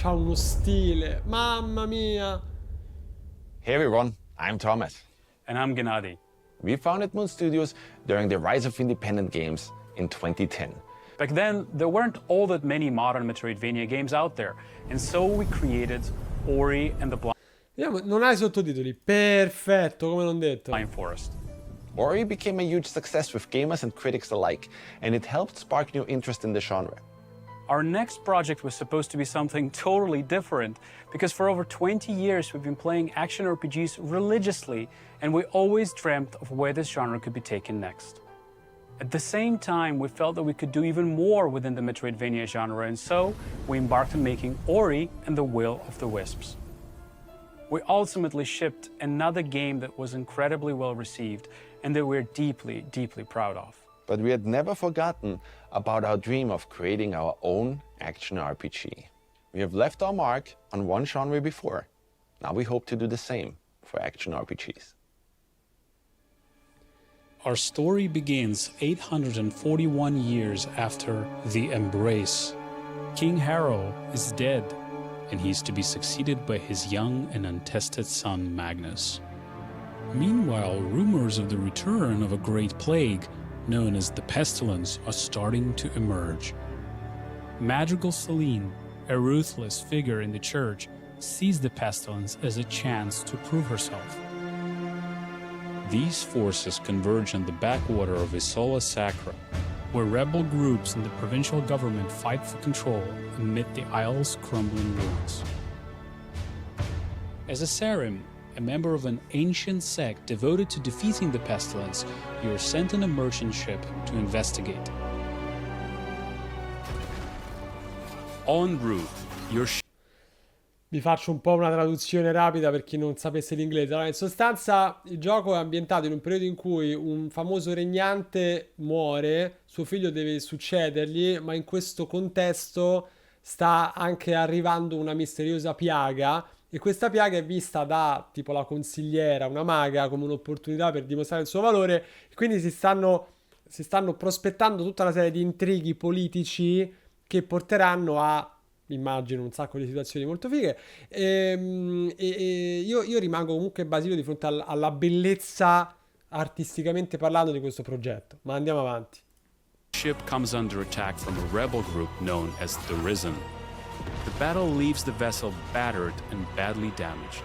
c'ha uno stile, mamma mia. Hey everyone, I'm Thomas. And I'm Gennady. We founded Moon Studios during the rise of independent games in 2010. Back then, there weren't all that many modern Metroidvania games out there, and so we created Ori and the Vediamo, non hai sottotitoli, perfetto, come non detto. Blind Forest. Ori became a huge success with gamers and critics alike, and it helped spark new interest in the genre. Our next project was supposed to be something totally different, because for over 20 years we've been playing action RPGs religiously, and we always dreamt of where this genre could be taken next. At the same time, we felt that we could do even more within the Metroidvania genre, and so we embarked on making Ori and the Will of the Wisps. We ultimately shipped another game that was incredibly well received and that we're deeply, deeply proud of. But we had never forgotten about our dream of creating our own action RPG. We have left our mark on one genre before. Now we hope to do the same for action RPGs. Our story begins 841 years after the Embrace. King Harrow is dead, and he's to be succeeded by his young and untested son Magnus. Meanwhile, rumors of the return of a great plague, known as the Pestilence, are starting to emerge. Magical Celine, a ruthless figure in the church, sees the Pestilence as a chance to prove herself. These forces converge on the backwater of Isola Sacra, where rebel groups and the provincial government fight for control amid the isle's crumbling ruins. As a Sarim, a member of an ancient sect devoted to defeating the Pestilence, you are sent on a merchant ship to investigate. En route, your ship. Vi faccio un po' una traduzione rapida per chi non sapesse l'inglese. Allora, in sostanza, il gioco è ambientato in un periodo in cui un famoso regnante muore, suo figlio deve succedergli, ma in questo contesto sta anche arrivando una misteriosa piaga, e questa piaga è vista da tipo la consigliera, una maga, come un'opportunità per dimostrare il suo valore, e quindi si stanno prospettando tutta una serie di intrighi politici che porteranno a, immagino, un sacco di situazioni molto fighe, e io rimango comunque basito di fronte alla bellezza, artisticamente parlando, di questo progetto. Ma andiamo avanti. Ship comes under attack from a rebel group known as the Risen. The battle leaves the vessel battered and badly damaged.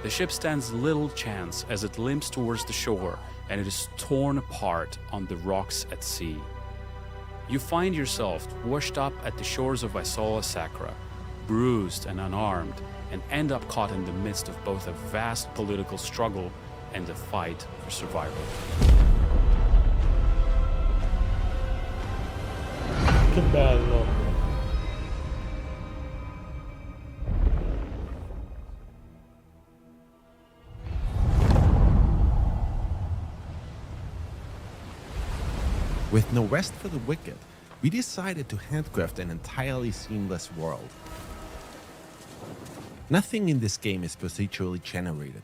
The ship stands little chance as it limps towards the shore, and it is torn apart on the rocks at sea. You find yourself washed up at the shores of Isola Sacra, bruised and unarmed, and end up caught in the midst of both a vast political struggle and a fight for survival. Che bello. With no rest for the wicked, we decided to handcraft an entirely seamless world. Nothing in this game is procedurally generated.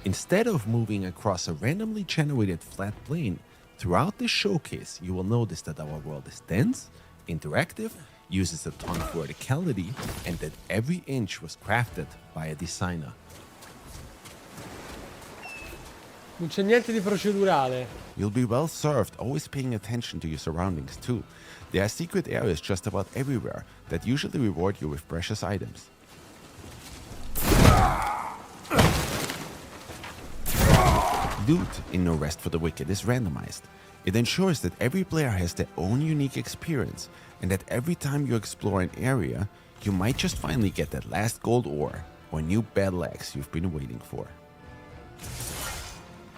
Instead of moving across a randomly generated flat plane, throughout this showcase you will notice that our world is dense, interactive, uses a ton of verticality, and that every inch was crafted by a designer. Non c'è niente di procedurale. You'll be well served, always paying attention to your surroundings too. There are secret areas just about everywhere that usually reward you with precious items. Loot in No Rest for the Wicked is randomized. It ensures that every player has their own unique experience, and that every time you explore an area, you might just finally get that last gold ore or new battle axe you've been waiting for.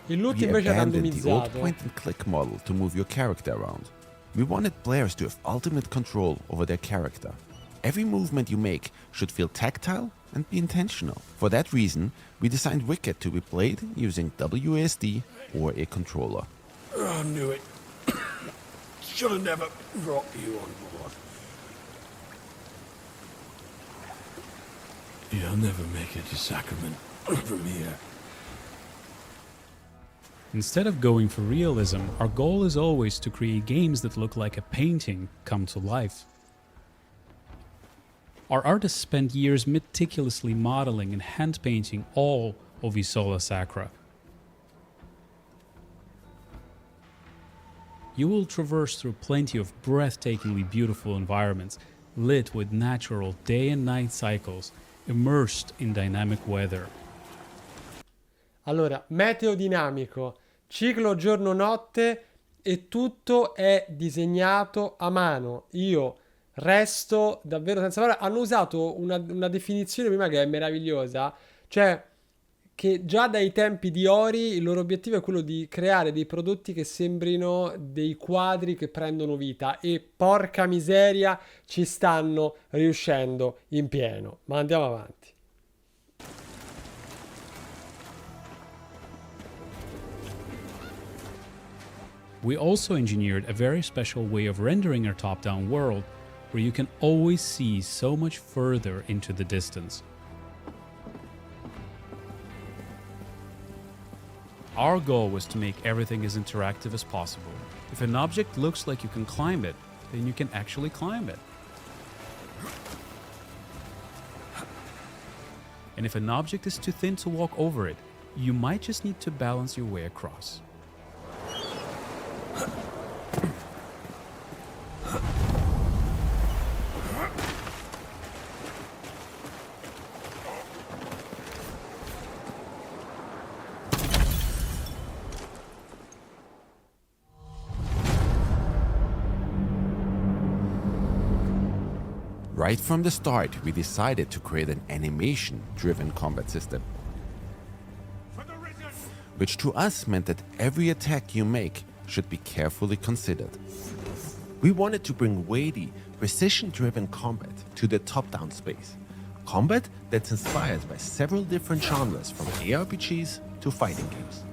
Il loot We invece è abandoned the old randomizzato. point-and-click model to move your character around. We wanted players to have ultimate control over their character. Every movement you make should feel tactile and be intentional. For that reason, we designed Wicked to be played using WASD or a controller. I knew it. Should have never brought you on board. You'll never make it to Sacrament from here. Instead of going for realism, our goal is always to create games that look like a painting come to life. Our artists spent years meticulously modeling and hand painting all of Isola Sacra. You will traverse through plenty of breathtakingly beautiful environments, lit with natural day and night cycles, immersed in dynamic weather. Allora, meteo dinamico, ciclo giorno-notte e tutto è disegnato a mano. Io resto davvero senza parole. Hanno usato una definizione prima che è meravigliosa, cioè che già dai tempi di Ori il loro obiettivo è quello di creare dei prodotti che sembrino dei quadri che prendono vita e porca miseria ci stanno riuscendo in pieno. Ma andiamo avanti. We also engineered a very special way of rendering our top-down world, where you can always see so much further into the distance. Our goal was to make everything as interactive as possible. If an object looks like you can climb it, then you can actually climb it. And if an object is too thin to walk over it, you might just need to balance your way across. Right from the start, we decided to create an animation-driven combat system, which to us meant that every attack you make should be carefully considered. We wanted to bring weighty, precision-driven combat to the top-down space. Combat that's inspired by several different genres, from ARPGs to fighting games.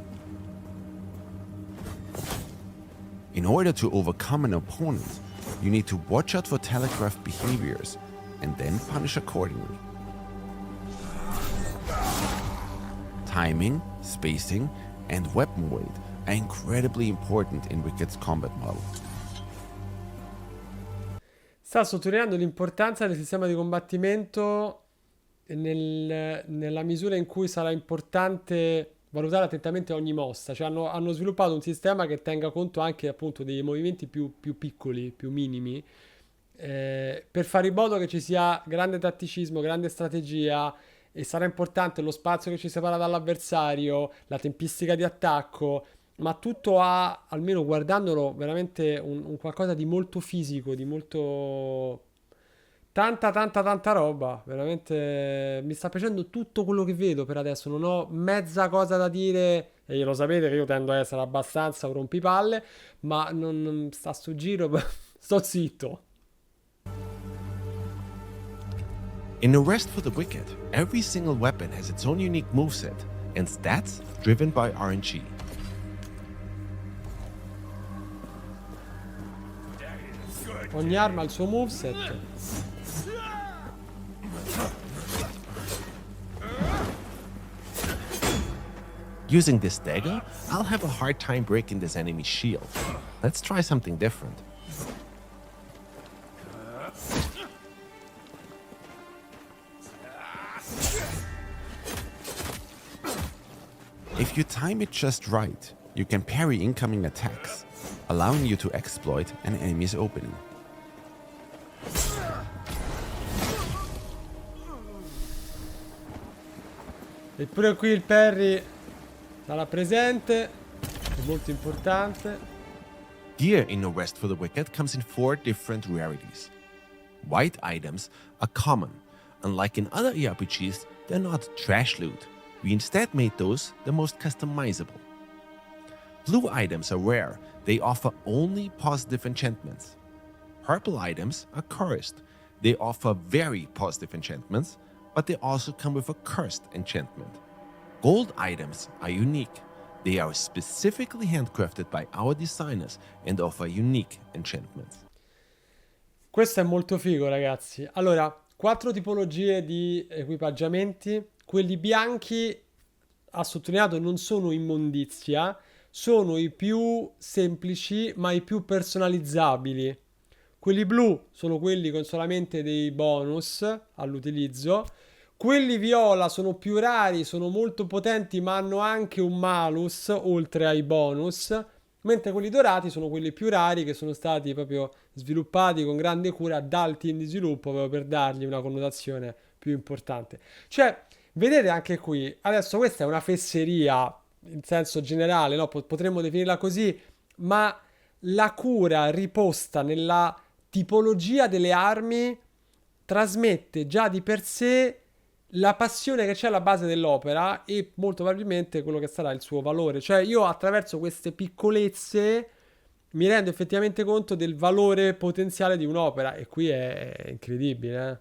In order to overcome an opponent, you need to watch out for telegraphed behaviors and then punish accordingly. Timing, spacing, and weapon weight are incredibly important in Wicked's combat model. Sta sottolineando l'importanza del sistema di combattimento nella misura in cui sarà importante valutare attentamente ogni mossa. Cioè hanno sviluppato un sistema che tenga conto anche appunto dei movimenti più piccoli, più minimi, per fare in modo che ci sia grande tatticismo, grande strategia, e sarà importante lo spazio che ci separa dall'avversario, la tempistica di attacco, ma tutto ha, almeno guardandolo, veramente un qualcosa di molto fisico, di molto... tanta roba, veramente mi sta piacendo tutto quello che vedo per adesso, non ho mezza cosa da dire e lo sapete che io tendo a essere abbastanza un rompipalle, ma non sta sto giro, sto zitto. In A Rest for the Wicked, every single weapon has its own unique moveset and stats driven by RNG. Ogni arma ha il suo moveset. Using this dagger, I'll have a hard time breaking this enemy's shield. Let's try something different. If you time it just right, you can parry incoming attacks, allowing you to exploit an enemy's opening. Eppure qui il parry sarà presente, è molto importante. Gear in No Rest for the Wicked comes in 4 different rarities. White items are common. Unlike in other ERPGs, they're not trash loot. We instead made those the most customizable. Blue items are rare. They offer only positive enchantments. Purple items are cursed. They offer very positive enchantments, but they also come with a cursed enchantment. Gold items are unique. They are specifically handcrafted by our designers and offer unique enchantments. Questo è molto figo, ragazzi. Allora, 4 tipologie di equipaggiamenti. Quelli bianchi, ha sottolineato, non sono immondizia, sono i più semplici ma i più personalizzabili. Quelli blu sono quelli con solamente dei bonus all'utilizzo. Quelli viola sono più rari, sono molto potenti, ma hanno anche un malus oltre ai bonus. Mentre quelli dorati sono quelli più rari, che sono stati proprio sviluppati con grande cura dal team di sviluppo proprio per dargli una connotazione più importante. Cioè, vedete anche qui, adesso questa è una fesseria in senso generale, no? Potremmo definirla così, ma la cura riposta nella tipologia delle armi trasmette già di per sé la passione che c'è alla base dell'opera e molto probabilmente quello che sarà il suo valore. Cioè io attraverso queste piccolezze mi rendo effettivamente conto del valore potenziale di un'opera e qui è incredibile, eh?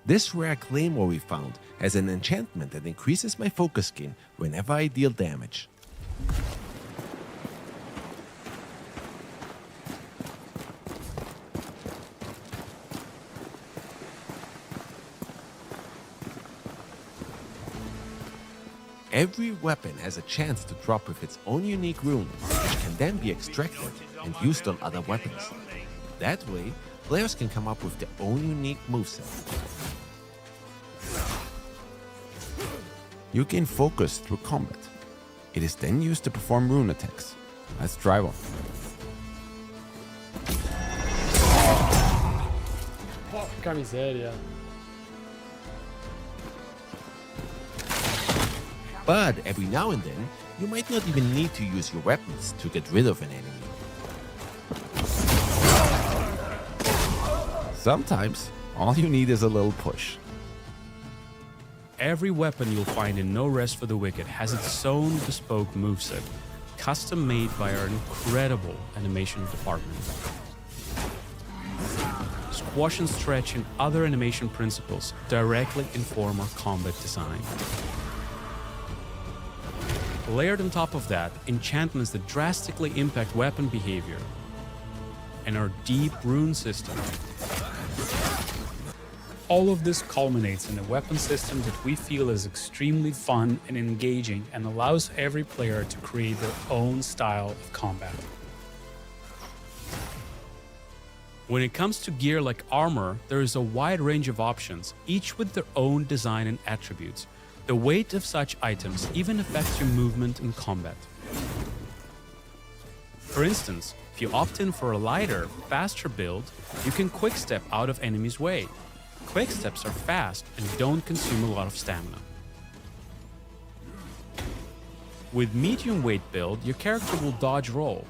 This rare claymore we found has an enchantment that increases my focus gain whenever I deal damage. Every weapon has a chance to drop with its own unique rune, which can then be extracted and used on other weapons. That way, players can come up with their own unique moveset. You gain focus through combat. It is then used to perform rune attacks. Let's try one. Porca miseria. But every now and then, you might not even need to use your weapons to get rid of an enemy. Sometimes, all you need is a little push. Every weapon you'll find in No Rest for the Wicked has its own bespoke moveset, custom made by our incredible animation department. Squash and stretch and other animation principles directly inform our combat design. Layered on top of that, enchantments that drastically impact weapon behavior, and our deep rune system. All of this culminates in a weapon system that we feel is extremely fun and engaging and allows every player to create their own style of combat. When it comes to gear like armor, there is a wide range of options, each with their own design and attributes. The weight of such items even affects your movement in combat. For instance, if you opt in for a lighter, faster build, you can quick step out of enemies' way. Quick steps are fast and don't consume a lot of stamina. With medium weight build, your character will dodge roll.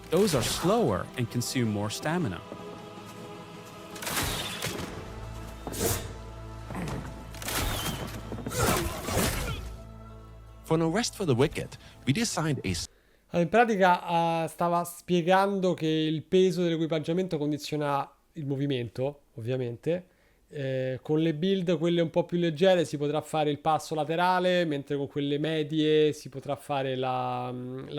Those are slower and consume more stamina. For No Rest for the Wicked, we designed a Allora, in pratica stava spiegando che il peso dell'equipaggiamento condiziona il movimento, ovviamente. Con le build, quelle un po' più leggere, si potrà fare il passo laterale, mentre con quelle medie si potrà fare la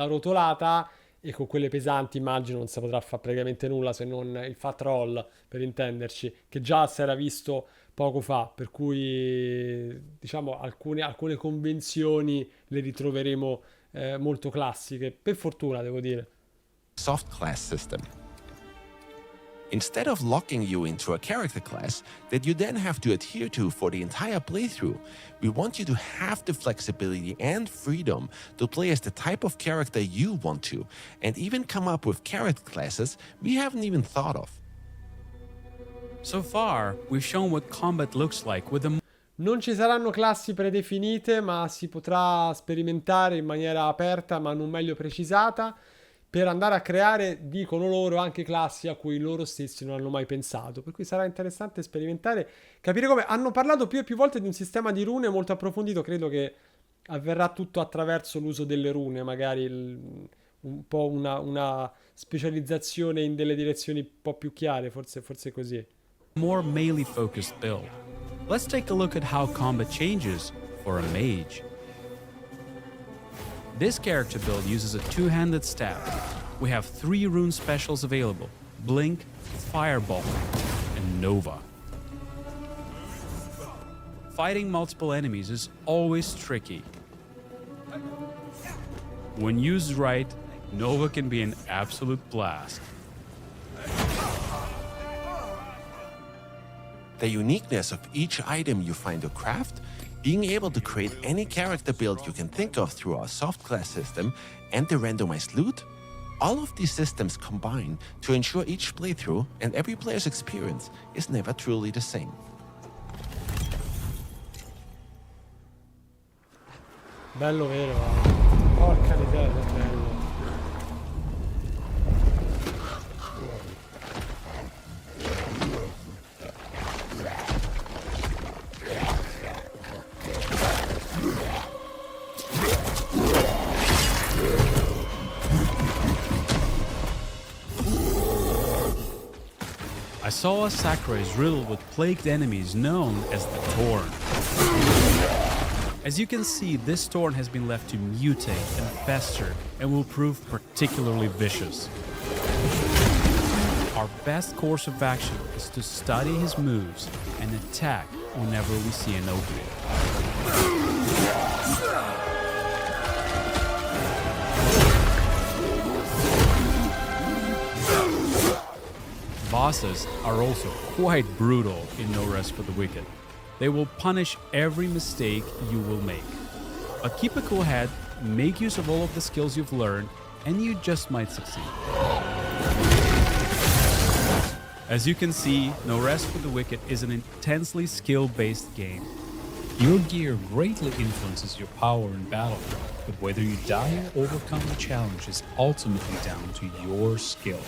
rotolata, e con quelle pesanti immagino non si potrà fare praticamente nulla se non il fat roll, per intenderci, che già si era visto poco fa, per cui diciamo alcune convenzioni le ritroveremo molto classiche, per fortuna devo dire. soft class system. Instead of locking you into a character class that you then have to adhere to for the entire playthrough, we want you to have the flexibility and freedom to play as the type of character you want to, and even come up with character classes we haven't even thought of. So far, we've shown what combat looks like with a Non ci saranno classi predefinite, ma si potrà sperimentare in maniera aperta ma non meglio precisata, per andare a creare, dicono loro, anche classi a cui loro stessi non hanno mai pensato. Per cui sarà interessante sperimentare, capire come. Hanno parlato più e più volte di un sistema di rune molto approfondito, credo che avverrà tutto attraverso l'uso delle rune, magari un po' una specializzazione in delle direzioni un po' più chiare, forse così. more melee-focused build. Let's take a look at how combat changes for a mage. This character build uses a two-handed staff. We have 3 rune specials available: Blink, Fireball, and Nova. Fighting multiple enemies is always tricky. When used right, Nova can be an absolute blast. the uniqueness of each item you find or craft, being able to create any character build you can think of through our soft class system, and the randomized loot, all of these systems combine to ensure each playthrough and every player's experience is never truly the same. Bello vero, porca miseria, che bello. I saw a Sakura is riddled with plagued enemies known as the Torn. As you can see, this Torn has been left to mutate and fester and will prove particularly vicious. Our best course of action is to study his moves and attack whenever we see an opening. Bosses are also quite brutal in No Rest for the Wicked. They will punish every mistake you will make. But keep a cool head, make use of all of the skills you've learned, and you just might succeed. As you can see, No Rest for the Wicked is an intensely skill-based game. Your gear greatly influences your power in battle, but whether you die or overcome the challenge is ultimately down to your skill.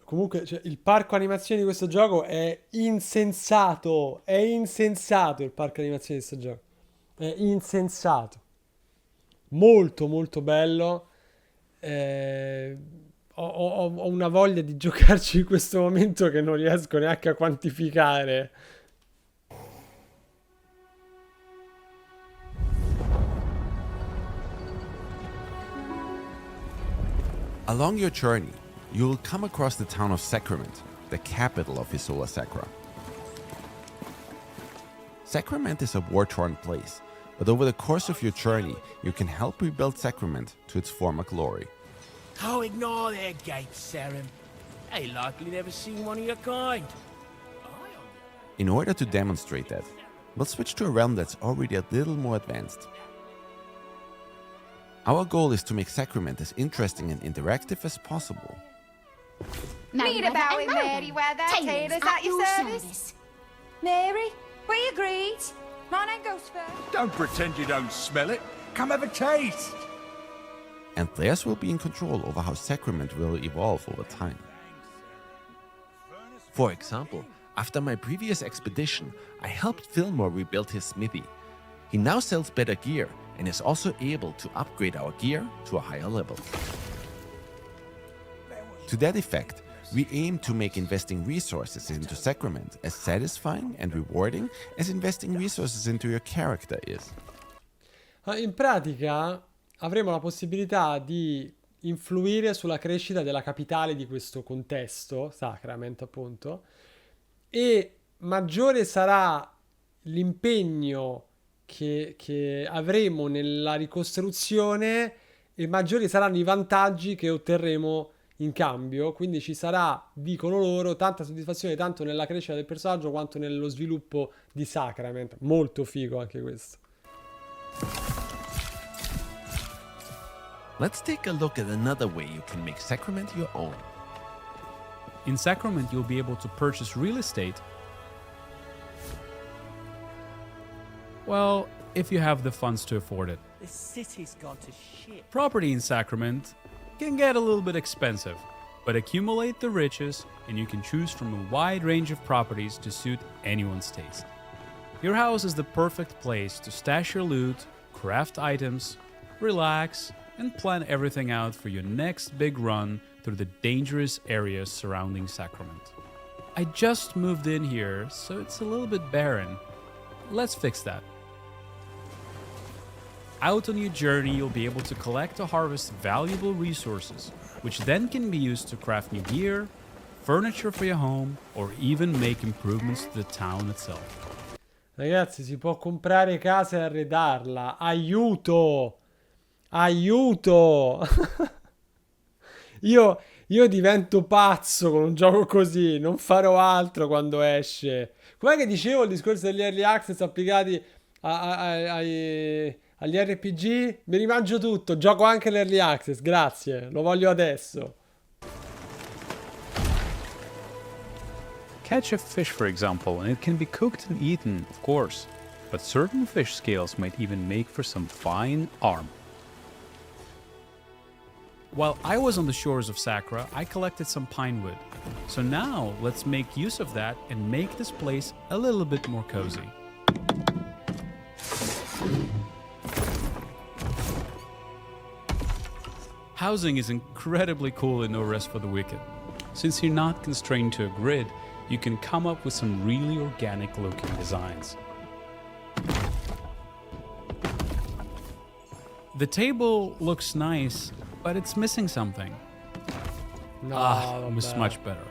Comunque, cioè, il parco animazioni di questo gioco è insensato. È insensato il parco animazioni di questo gioco. È insensato. Molto, molto bello. Ho una voglia di giocarci in questo momento che non riesco neanche a quantificare. Along your journey, you will come across the town of Sacrament, the capital of Isola Sacra. Sacrament is a war-torn place, but over the course of your journey, you can help rebuild Sacrament to its former glory. Oh, ignore their gates, Saren. They likely never seen one of your kind. In order to demonstrate that, we'll switch to a realm that's already a little more advanced. Our goal is to make Sacrament as interesting and interactive as possible. Read about it, Mary, where that tailor's at your service. Mary, we agreed. My name goes first. Don't pretend you don't smell it. Come have a taste. And players will be in control over how Sacrament will evolve over time. For example, after my previous expedition, I helped Fillmore rebuild his smithy. He now sells better gear and is also able to upgrade our gear to a higher level. To that effect, we aim to make investing resources into Sacrament as satisfying and rewarding as investing resources into your character is. In pratica avremo la possibilità di influire sulla crescita della capitale di questo contesto, Sacrament appunto, e maggiore sarà l'impegno che avremo nella ricostruzione e maggiori saranno i vantaggi che otterremo in cambio. Quindi ci sarà, dicono loro, tanta soddisfazione tanto nella crescita del personaggio quanto nello sviluppo di Sacrament. Molto figo anche questo. Let's take a look at another way you can make Sacrament your own. In Sacrament, you'll be able to purchase real estate. Well, if you have the funds to afford it. The city's gone to shit. Property in Sacrament can get a little bit expensive, but accumulate the riches and you can choose from a wide range of properties to suit anyone's taste. Your house is the perfect place to stash your loot, craft items, relax, and plan everything out for your next big run through the dangerous areas surrounding Sacrament. I just moved in here, so it's a little bit barren. Let's fix that. out on your journey, you'll be able to collect or harvest valuable resources, which then can be used to craft new gear, furniture for your home, or even make improvements to the town itself. Ragazzi, si può comprare casa e arredarla. Aiuto! Aiuto! Io divento pazzo con un gioco così, non farò altro quando esce. Com'è che dicevo il discorso degli early access applicati agli RPG? Mi rimangio tutto, gioco anche l'early access, grazie, lo voglio adesso. Catch a fish, for example, and it can be cooked and eaten, of course, but certain fish scales might even make for some fine armor. While I was on the shores of Sakura, I collected some pine wood. So now, let's make use of that and make this place a little bit more cozy. Housing is incredibly cool in No Rest for the Wicked. Since you're not constrained to a grid, you can come up with some really organic looking designs. The table looks nice, but it's missing something. No, It's vabbè. much better.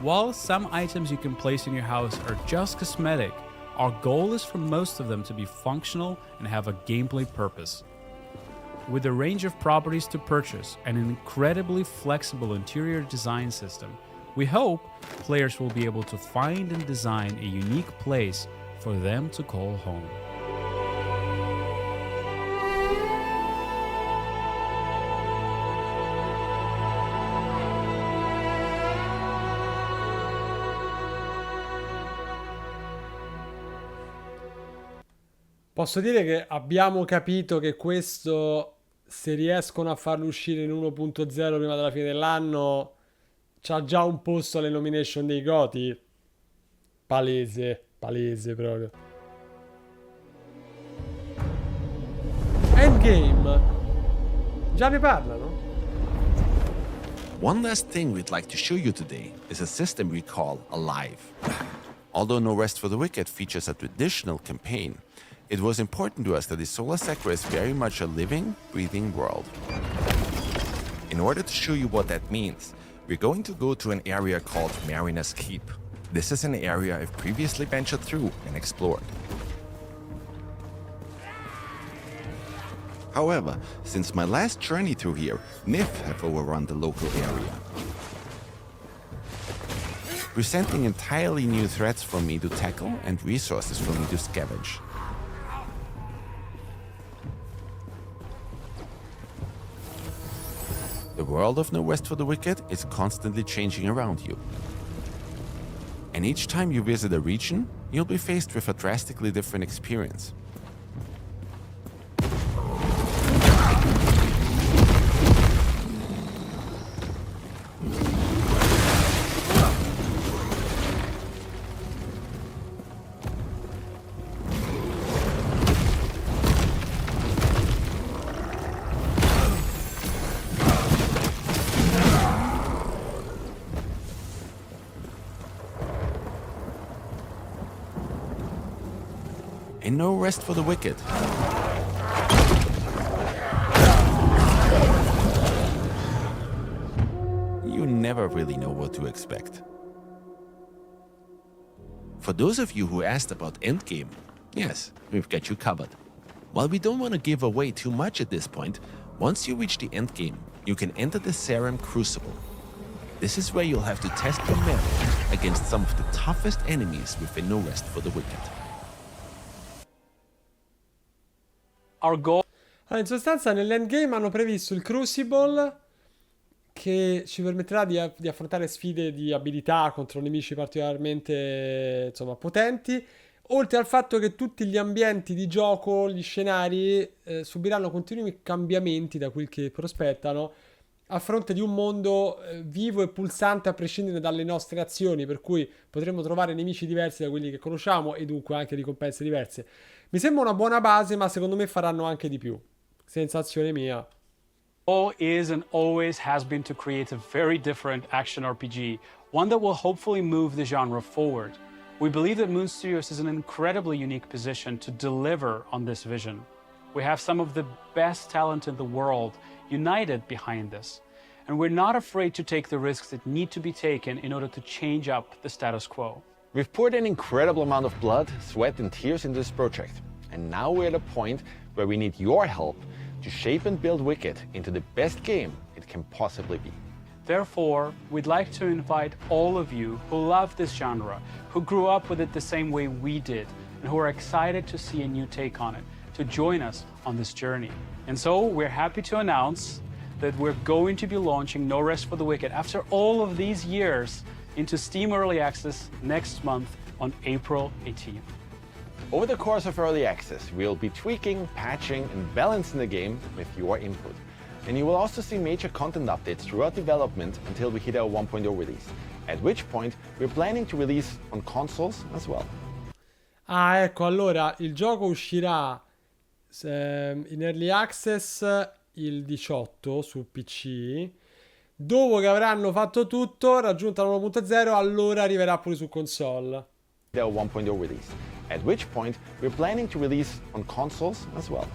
While some items you can place in your house are just cosmetic, our goal is for most of them to be functional and have a gameplay purpose. With a range of properties to purchase and an incredibly flexible interior design system, we hope players will be able to find and design a unique place for them to call home. Posso dire che abbiamo capito che questo, se riescono a farlo uscire in 1.0 prima della fine dell'anno, c'ha già un posto alle nomination dei Goti. Palese, palese proprio. Endgame. Già ne parlano? One last thing we'd like to show you today is a system we call Alive. Although No Rest for the Wicked features a traditional campaign, it was important to us that the Solar Sakura is very much a living, breathing world. In order to show you what that means, we're going to go to an area called Mariner's Keep. This is an area I've previously ventured through and explored. However, since my last journey through here, NIF have overrun the local area, presenting entirely new threats for me to tackle and resources for me to scavenge. The world of No Rest for the Wicked is constantly changing around you. And each time you visit a region, you'll be faced with a drastically different experience. And no rest for the wicked. You never really know what to expect. For those of you who asked about Endgame, yes, we've got you covered. While we don't want to give away too much at this point, once you reach the Endgame, you can enter the Serum Crucible. This is where you'll have to test your mettle against some of the toughest enemies within No Rest for the Wicked. Our goal Allora, in sostanza nell'endgame hanno previsto il Crucible che ci permetterà di affrontare sfide di abilità contro nemici particolarmente, insomma, potenti, oltre al fatto che tutti gli ambienti di gioco, gli scenari, subiranno continui cambiamenti da quel che prospettano a fronte di un mondo vivo e pulsante a prescindere dalle nostre azioni, per cui potremo trovare nemici diversi da quelli che conosciamo e dunque anche ricompense diverse. Mi sembra una buona base, ma secondo me faranno anche di più. Sensazione mia. is and always has been to create a very different action RPG, one that will hopefully move the genre forward. We believe that Moon Studios is in an incredibly unique position to deliver on this vision. We have some of the best talent in the world united behind this. And we're not afraid to take the risks that need to be taken in order to change up the status quo. We've poured an incredible amount of blood, sweat, and tears into this project. And now we're at a point where we need your help to shape and build Wicked into the best game it can possibly be. Therefore, we'd like to invite all of you who love this genre, who grew up with it the same way we did, and who are excited to see a new take on it, to join us on this journey. And so we're happy to announce that we're going to be launching No Rest for the Wicked after all of these years into Steam Early Access next month on April 18th. Over the course of Early Access, we'll be tweaking, patching, and balancing the game with your input. And you will also see major content updates throughout development until we hit our 1.0 release, at which point we're planning to release on consoles as well. Ah, ecco, allora il gioco uscirà in Early Access il 18 su PC. Dopo che avranno fatto tutto, raggiunta la 1.0, allora arriverà pure su console. Our 1.0 release, at which point we're planning to release on consoles as well.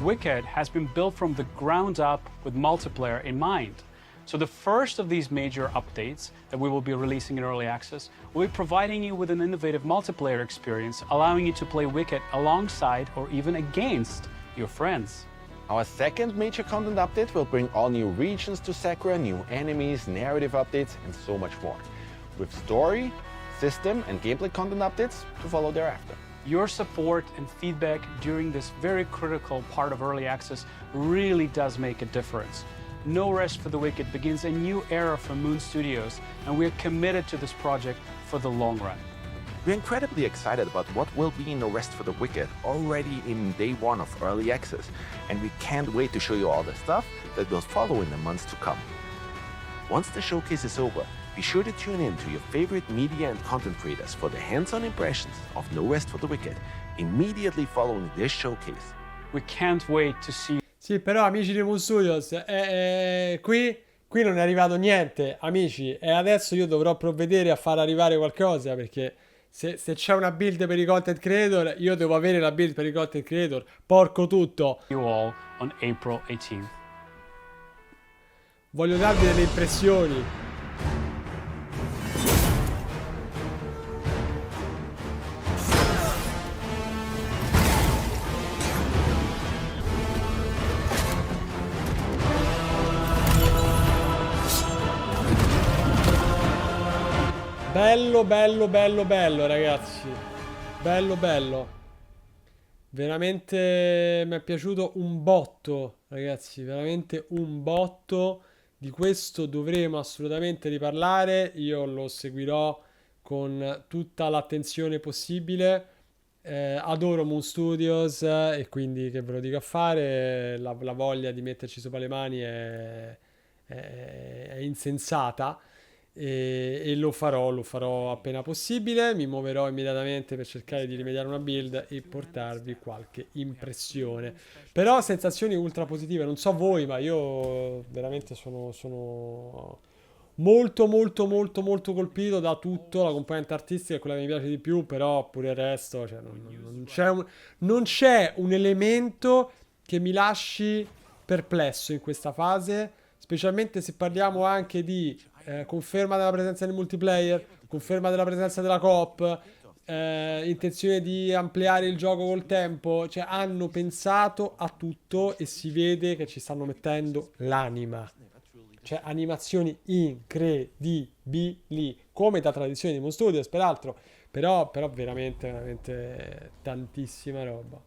Wicked has been built from the ground up with multiplayer in mind. So the first of these major updates that we will be releasing in Early Access will be providing you with an innovative multiplayer experience, allowing you to play Wicked alongside or even against your friends. Our second major content update will bring all new regions to Sakura, new enemies, narrative updates, and so much more, with story, system, and gameplay content updates to follow thereafter. Your support and feedback during this very critical part of Early Access really does make a difference. No Rest for the Wicked begins a new era for Moon Studios, and we're committed to this project for the long run. We're incredibly excited about what will be No Rest for the Wicked already in day one of Early Access, and we can't wait to show you all the stuff that will follow in the months to come. Once the showcase is over, be sure to tune in to your favorite media and content creators for the hands-on impressions of No Rest for the Wicked immediately following this showcase. We can't wait to see. Sì, però amici di Moon Studios, qui non è arrivato niente, amici, e adesso io dovrò provvedere a far arrivare qualcosa, perché se c'è una build per i content creator, io devo avere la build per i content creator, porco tutto. You all on April 18th. Voglio darvi delle impressioni. Bello, bello, bello, bello, ragazzi. Bello, bello. Veramente mi è piaciuto un botto, ragazzi. Veramente un botto. Di questo dovremo assolutamente riparlare. Io lo seguirò con tutta l'attenzione possibile. Adoro Moon Studios e quindi che ve lo dico a fare. La voglia di metterci sopra le mani è insensata. E lo farò appena possibile. Mi muoverò immediatamente per cercare di rimediare una build e portarvi qualche impressione. Però sensazioni ultra positive. Non so voi, ma io veramente sono molto molto molto molto colpito da tutto. La componente artistica è quella che mi piace di più, però pure il resto, cioè, non c'è un elemento che mi lasci perplesso in questa fase, specialmente se parliamo anche di conferma della presenza del multiplayer, conferma della presenza della coop, intenzione di ampliare il gioco col tempo. Cioè hanno pensato a tutto e si vede che ci stanno mettendo l'anima. Cioè animazioni incredibili, come da tradizione di Moon Studios peraltro, però veramente veramente tantissima roba.